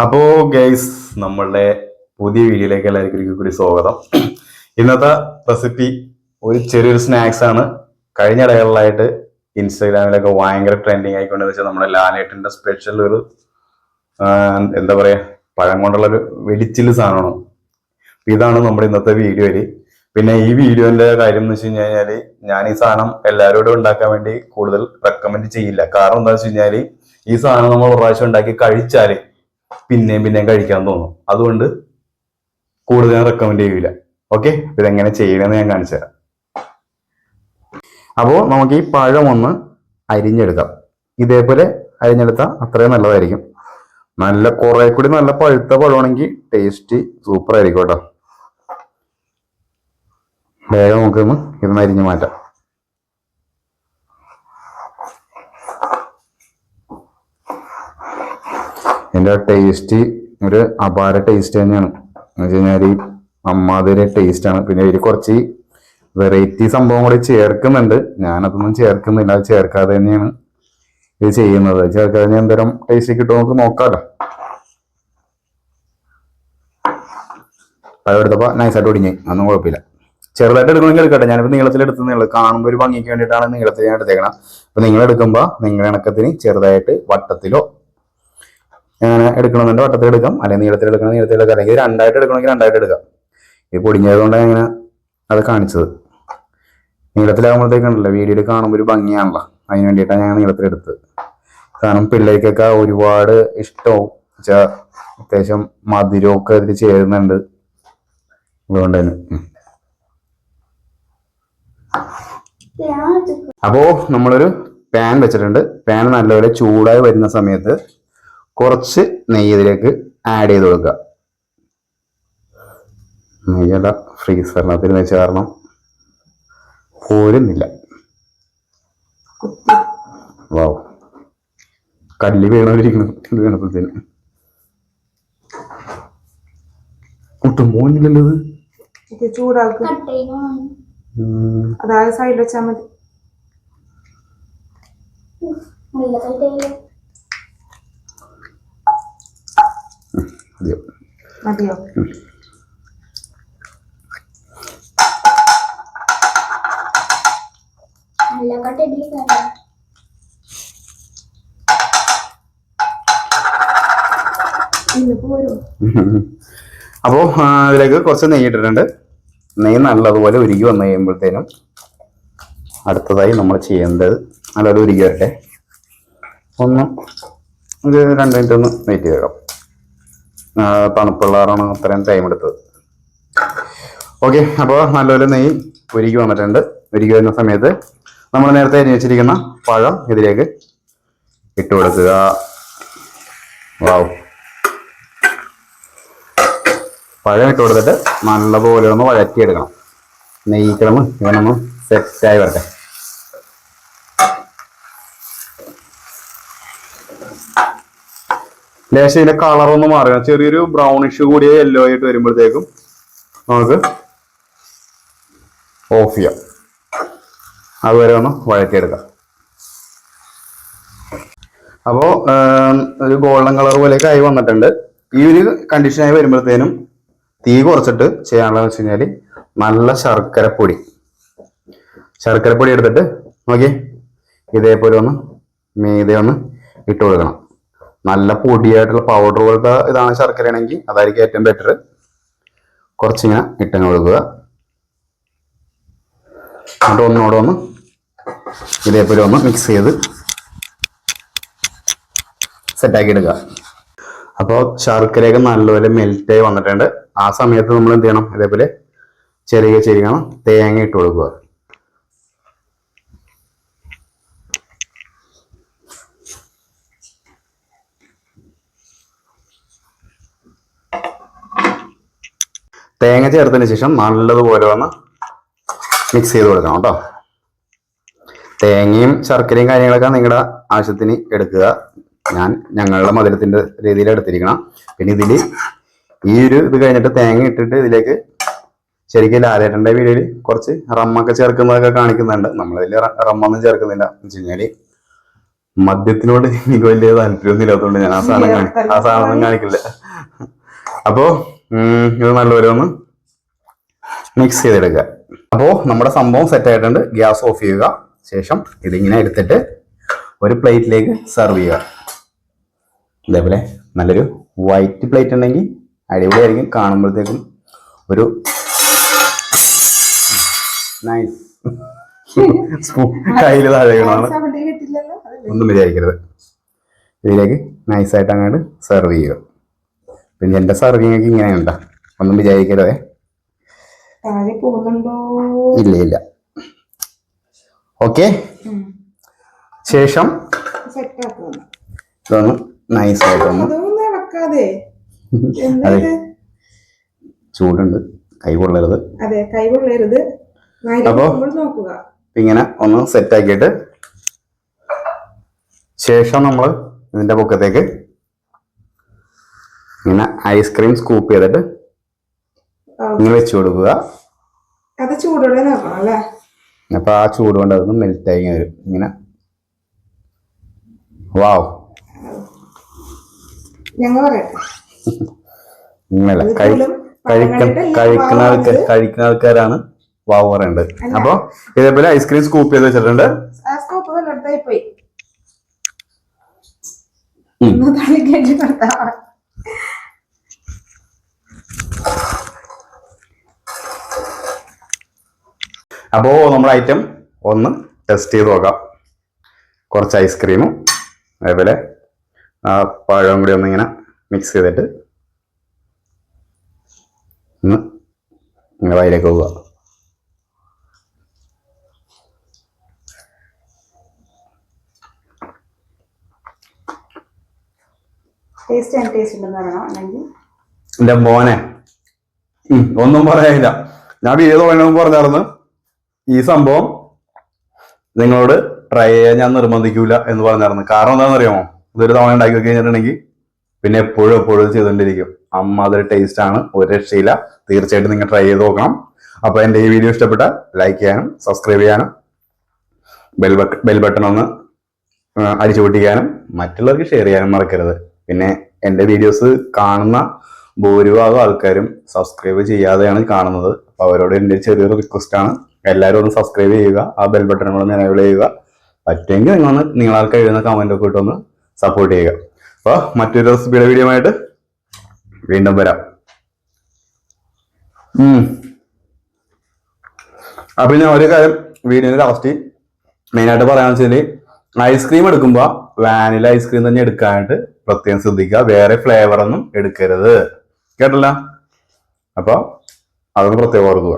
അപ്പോ ഗൈസ്, നമ്മളുടെ പുതിയ വീഡിയോയിലേക്ക് എല്ലാവർക്കും കൂടി സ്വാഗതം. ഇന്നത്തെ റെസിപ്പി ഒരു ചെറിയൊരു സ്നാക്സ് ആണ്. കഴിഞ്ഞ ഇടകളിലായിട്ട് ഇൻസ്റ്റാഗ്രാമിലൊക്കെ ഭയങ്കര ട്രെൻഡിങ് ആയിക്കൊണ്ടെന്ന് വെച്ചാൽ നമ്മുടെ ലാലേട്ടന്റെ സ്പെഷ്യൽ ഒരു എന്താ പറയാ, പഴം കൊണ്ടുള്ള ഒരു വെടിച്ചില് സാധനമാണ്. ഇതാണ് നമ്മുടെ ഇന്നത്തെ വീഡിയോയില്. പിന്നെ ഈ വീഡിയോന്റെ കാര്യം എന്ന് വെച്ച് കഴിഞ്ഞാല്, ഞാൻ ഈ സാധനം എല്ലാവരോടും ഉണ്ടാക്കാൻ വേണ്ടി കൂടുതൽ റെക്കമെൻഡ് ചെയ്യില്ല. കാരണം എന്താ വെച്ച് കഴിഞ്ഞാല്, ഈ സാധനം നമ്മൾ ഒരു പ്രാവശ്യം ഉണ്ടാക്കി കഴിച്ചാല് പിന്നെയും കഴിക്കാൻ തോന്നും. അതുകൊണ്ട് കൂടുതൽ ഞാൻ റെക്കമെൻഡ് ചെയ്യില്ല. ഓക്കെ, ഇതെങ്ങനെ ചെയ്യണമെന്ന് ഞാൻ കാണിച്ചു തരാം. അപ്പോൾ നമുക്ക് ഈ പഴം ഒന്ന് അരിഞ്ഞെടുക്കാം. ഇതേപോലെ അരിഞ്ഞെടുത്താൽ അത്രയും നല്ലതായിരിക്കും. നല്ല കുറെ കൂടി നല്ല പഴുത്ത പഴമാണെങ്കിൽ ടേസ്റ്റ് സൂപ്പർ ആയിരിക്കും കേട്ടോ. വേഗം നമുക്കൊന്ന് ഇതൊന്ന് അരിഞ്ഞു മാറ്റാം. ഇതിൻ്റെ ടേസ്റ്റ് ഒരു അപാര ടേസ്റ്റ് തന്നെയാണ്. എന്ന് വെച്ച് കഴിഞ്ഞാൽ അമ്മാതിരി ടേസ്റ്റാണ്. പിന്നെ ഇതിൽ കുറച്ച് വെറൈറ്റി സംഭവം കൂടി ചേർക്കുന്നുണ്ട്. ഞാനതൊന്നും ചേർക്കുന്നില്ല. അത് ചേർക്കാതെ തന്നെയാണ് ഇത് ചെയ്യുന്നത്. ചേർക്കാതെ എന്തോരം ടേസ്റ്റ് കിട്ടുമോ നമുക്ക് നോക്കാമല്ലോ. പഴമെടുത്തപ്പോൾ നൈസായിട്ട് ഒടിഞ്ഞ്, അതൊന്നും കുഴപ്പമില്ല. ചെറുതായിട്ട് എടുക്കണമെങ്കിൽ എടുക്കട്ടെ. ഞാനിപ്പോൾ നീളത്തിലെടുത്തുന്നുള്ളൂ. കാണുമ്പോൾ ഒരു ഭംഗിക്ക് വേണ്ടിയിട്ടാണ് നീളത്തിൽ ഞാൻ എടുത്തേക്കണം. അപ്പോൾ നിങ്ങൾ എടുക്കുമ്പോൾ നിങ്ങളുടെ ഇണക്കത്തിന് ചെറുതായിട്ട് വട്ടത്തിലോ അങ്ങനെ എടുക്കണമെന്നുണ്ട് വട്ടത്തിൽ എടുക്കാം, അല്ലെങ്കിൽ നീളത്തിൽ എടുക്കണം നീളത്തിൽ എടുക്കാം, അല്ലെങ്കിൽ രണ്ടായിട്ട് എടുക്കണമെങ്കിൽ രണ്ടായിട്ട് എടുക്കാം. ഇത് പൊടിഞ്ഞത് കൊണ്ടാണ് ഇങ്ങനെ അത് കാണിച്ചത്. നീളത്തിലാകുമ്പോഴത്തേക്കുണ്ടല്ലോ വീഡിയോയിൽ കാണുമ്പോൾ ഒരു ഭംഗിയാണല്ലോ, അതിന് വേണ്ടിയിട്ടാണ് ഞാൻ നീളത്തിലെടുത്തത്. കാരണം പിള്ളേർക്കൊക്കെ ഒരുപാട് ഇഷ്ടവും വെച്ചാൽ അത്യാവശ്യം മധുരമൊക്കെ ഇതിൽ ചേരുന്നുണ്ട്. അതുകൊണ്ട് തന്നെ അപ്പോൾ നമ്മളൊരു പാൻ വെച്ചിട്ടുണ്ട്. പാൻ നല്ലപോലെ ചൂടായി വരുന്ന സമയത്ത് കുറച്ച് നെയ്യ് ഇതിലേക്ക് ആഡ് ചെയ്ത് കൊടുക്കുക. നെയ്യല്ല, ഫ്രീസറിനകത്തിൽ വെച്ച കാരണം പോരുന്നില്ല. വാവ്, കല്ല് വീണവരിക്കുന്നു. ഇത് വീണപ്പോഴത്തേന് ഒട്ടും പോകുന്നില്ലല്ലോ. ഇത് ചൂടാക്കും. അതായത് സൈഡിൽ വെച്ചാൽ മതി. മതിയോ? അപ്പോ അതിലേക്ക് കുറച്ച് നെയ്യ് ഇട്ടിട്ടുണ്ട്. നെയ്യ് നല്ലതുപോലെ ഉരുകി വന്നു കഴിയുമ്പോഴത്തേനും അടുത്തതായി നമ്മൾ ചെയ്യേണ്ടത് നല്ലത് ഉരുകി വരട്ടെ. ഒന്ന് ഒരു 2 മിനിറ്റ് ഒന്ന് വെയിറ്റ് ചെയ്തേക്കാം. തണുപ്പുള്ളതാണ് അത്രയും ടൈം എടുത്തത്. ഓക്കെ, അപ്പോൾ നല്ലപോലെ നെയ്യ് ഉരുകി വന്നിട്ടുണ്ട്. ഉരുകി വരുന്ന സമയത്ത് നമ്മൾ നേരത്തെ അരിഞ്ഞ് വെച്ചിരിക്കുന്ന പഴം ഇതിലേക്ക് ഇട്ട് കൊടുക്കുക. വാവ്, പഴം ഇട്ട് കൊടുത്തിട്ട് നല്ലപോലെ ഒന്ന് വഴറ്റിയെടുക്കണം. നെയ്യ് കിടന്ന് ഇവനൊന്ന് സെറ്റായി വരട്ടെ. ലേശം ഇതിന്റെ കളറൊന്ന് മാറുക, ചെറിയൊരു ബ്രൗണിഷ് കൂടിയ യെല്ലോ ആയിട്ട് വരുമ്പോഴത്തേക്കും നമുക്ക് ഓഫ് ചെയ്യാം. അതുവരെ ഒന്ന് വഴറ്റിയെടുക്കാം. അപ്പോൾ ഒരു ഗോൾഡൻ കളർ പോലെയൊക്കെ ആയി വന്നിട്ടുണ്ട്. ഈ ഒരു കണ്ടീഷനായി വരുമ്പോഴത്തേനും തീ കുറച്ചിട്ട് ചെയ്യാനുള്ളതെന്ന് വെച്ച് കഴിഞ്ഞാൽ നല്ല ശർക്കരപ്പൊടി എടുത്തിട്ട് നോക്കി ഇതേപോലെ ഒന്ന് മീതെ ഒന്ന് ഇട്ട് കൊടുക്കണം. നല്ല പൊടിയായിട്ടുള്ള പൗഡർ പോലത്തെ ഇതാണ് ശർക്കരയാണെങ്കിൽ അതായിരിക്കും ഏറ്റവും ബെറ്റർ. കുറച്ചിങ്ങനെ ഇട്ടങ്ങ് കൊടുക്കുക. എന്നിട്ട് ഒന്നുകൂടെ ഒന്ന് ഇതേപോലെ ഒന്ന് മിക്സ് ചെയ്ത് സെറ്റാക്കി എടുക്കുക. അപ്പോൾ ശർക്കരയൊക്കെ നല്ലപോലെ മെൽറ്റായി വന്നിട്ടുണ്ട്. ആ സമയത്ത് നമ്മൾ എന്ത് ചെയ്യണം, ഇതേപോലെ ചെറിയ തേങ്ങ ഇട്ട് കൊടുക്കുക. തേങ്ങ ചേർത്തതിന് ശേഷം നല്ലതുപോലെ ഒന്ന് മിക്സ് ചെയ്ത് കൊടുക്കണം കേട്ടോ. തേങ്ങയും ശർക്കരയും കാര്യങ്ങളൊക്കെ നിങ്ങളുടെ ആവശ്യത്തിന് എടുക്കുക. ഞങ്ങളുടെ മധുരത്തിന്റെ രീതിയിൽ എടുത്തിരിക്കണം. പിന്നെ ഇതിൽ ഈ ഒരു ഇത് കഴിഞ്ഞിട്ട് തേങ്ങ ഇട്ടിട്ട് ഇതിലേക്ക് ശരിക്കും ലാലേട്ടൻ്റെ വീഡിയോയിൽ കുറച്ച് റമ്മൊക്കെ ചേർക്കുന്നതൊക്കെ കാണിക്കുന്നുണ്ട്. നമ്മളതിൽ റമ്മൊന്നും ചേർക്കുന്നില്ല. എന്ന് വെച്ച് കഴിഞ്ഞാൽ മദ്യത്തിനോട് എനിക്ക് വലിയ താല്പര്യമൊന്നും ഇല്ലാത്തതുകൊണ്ട് ഞാൻ ആ സാധനം കാണിക്കില്ല. അപ്പോ ഇത് നല്ലപോലെ ഒന്ന് മിക്സ് ചെയ്തെടുക്കുക. അപ്പോ നമ്മുടെ സംഭവം സെറ്റ് ആയിട്ടുണ്ട്. ഗ്യാസ് ഓഫ് ചെയ്യുക. ശേഷം ഇതിങ്ങനെ എടുത്തിട്ട് ഒരു പ്ലേറ്റിലേക്ക് സെർവ് ചെയ്യുക. ഇതേപോലെ നല്ലൊരു വൈറ്റ് പ്ലേറ്റ് ഉണ്ടെങ്കിൽ അടിപൊളിയായിരിക്കും. കാണുമ്പോഴത്തേക്കും ഒരു നൈസ് കയ്യിൽ താഴെയാണ്, ഒന്നും വിചാരിക്കരുത്. ഇതിലേക്ക് നൈസായിട്ട് അങ്ങോട്ട് സെർവ് ചെയ്യുക. പിന്നെ എന്റെ സെർവിങ് ഒക്കെ ഇങ്ങനെയുണ്ടോ, ഒന്നും വിചാരിക്കരുതേ. ഇല്ല ഇല്ല. ഓക്കെ, ശേഷം ഇതൊന്ന് നൈസായിട്ടൊന്ന്, അതെ ചൂടുണ്ട്, കൈ കൊള്ളരുത്. അപ്പോ ഇങ്ങനെ ഒന്ന് സെറ്റ് ആക്കിയിട്ട് ശേഷം നമ്മൾ ഇതിന്റെ പൊക്കത്തേക്ക് ഇങ്ങനെ ഐസ്ക്രീം സ്കൂപ്പ് ചെയ്തിട്ട് ഇങ്ങനെ വെച്ചു കൊടുക്കുക. അപ്പൊ ആ ചൂട് കൊണ്ട് അതൊന്ന് മെൽറ്റ് ആയി ഇങ്ങനെ വരും. ഇങ്ങനെ വാവ്, ഇങ്ങനെ കഴിക്കുന്ന ആൾക്കാരാണ് വാവ് പറയേണ്ടത്. അപ്പൊ ഇതേപോലെ ഐസ്ക്രീം സ്കൂപ്പ് ചെയ്ത് വെച്ചിട്ടുണ്ട്. അപ്പോ നമ്മുടെ ഐറ്റം ഒന്ന് ടെസ്റ്റ് ചെയ്ത് നോക്കാം. കുറച്ച് ഐസ്ക്രീമും അതേപോലെ പഴവും കൂടി ഒന്നിങ്ങനെ മിക്സ് ചെയ്തിട്ട് ഒന്ന് ഇങ്ങനെ വയലേക്ക് പോവുക. എന്റെ മോനെ ഒന്നും പറയാനില്ല. ഞാൻ വീഡിയോ തുടങ്ങുമ്പോൾ പറഞ്ഞായിരുന്നു ഈ സംഭവം നിങ്ങളോട് ട്രൈ ചെയ്യാൻ ഞാൻ നിർബന്ധിക്കൂല എന്ന് പറഞ്ഞായിരുന്നു. കാരണം എന്താണെന്ന് അറിയാമോ, ഇതൊരു തവണ ഉണ്ടാക്കി കഴിഞ്ഞിട്ടുണ്ടെങ്കിൽ പിന്നെ എപ്പോഴും ചെയ്തുകൊണ്ടിരിക്കും. അതൊരു ടേസ്റ്റ് ആണ്, ഒരു രക്ഷയില്ല. തീർച്ചയായിട്ടും നിങ്ങൾ ട്രൈ ചെയ്ത് നോക്കണം. അപ്പൊ എന്റെ ഈ വീഡിയോ ഇഷ്ടപ്പെട്ട ലൈക്ക് ചെയ്യാനും സബ്സ്ക്രൈബ് ചെയ്യാനും ബെൽ ബട്ടൺ ഒന്ന് അടിച്ചു പൊട്ടിക്കാനും മറ്റുള്ളവർക്ക് ഷെയർ ചെയ്യാനും മറക്കരുത്. പിന്നെ എന്റെ വീഡിയോസ് കാണുന്ന ഭൂരിഭാഗം ആൾക്കാരും സബ്സ്ക്രൈബ് ചെയ്യാതെയാണ് കാണുന്നത്. അപ്പൊ അവരോട് എന്റെ ചെറിയൊരു റിക്വസ്റ്റ് ആണ്, എല്ലാവരും ഒന്ന് സബ്സ്ക്രൈബ് ചെയ്യുക, ആ ബെൽ ബട്ടൺ കൂടെ എനേബിൾ ചെയ്യുക. പറ്റുമെങ്കിൽ നിങ്ങളാൾക്ക് എഴുതുന്ന കമന്റ് ഒക്കെ ഇട്ടൊന്ന് സപ്പോർട്ട് ചെയ്യുക. അപ്പൊ മറ്റൊരു റെസിപ്പിയുടെ വീഡിയോ ആയിട്ട് വീണ്ടും വരാം. അപ്പൊ ഞാൻ ഒരു കാര്യം വീഡിയോയുടെ ലാസ്റ്റ് മെയിനായിട്ട് പറയാന്ന് വെച്ചാല്, ഐസ്ക്രീം എടുക്കുമ്പോ വാനില ഐസ്ക്രീം തന്നെ എടുക്കാനായിട്ട് പ്രത്യേകം ശ്രദ്ധിക്കുക. വേറെ ഫ്ലേവർ ഒന്നും എടുക്കരുത്, കേട്ടല്ല? അപ്പൊ അതൊന്ന് പ്രത്യേകം ഓർക്കുക.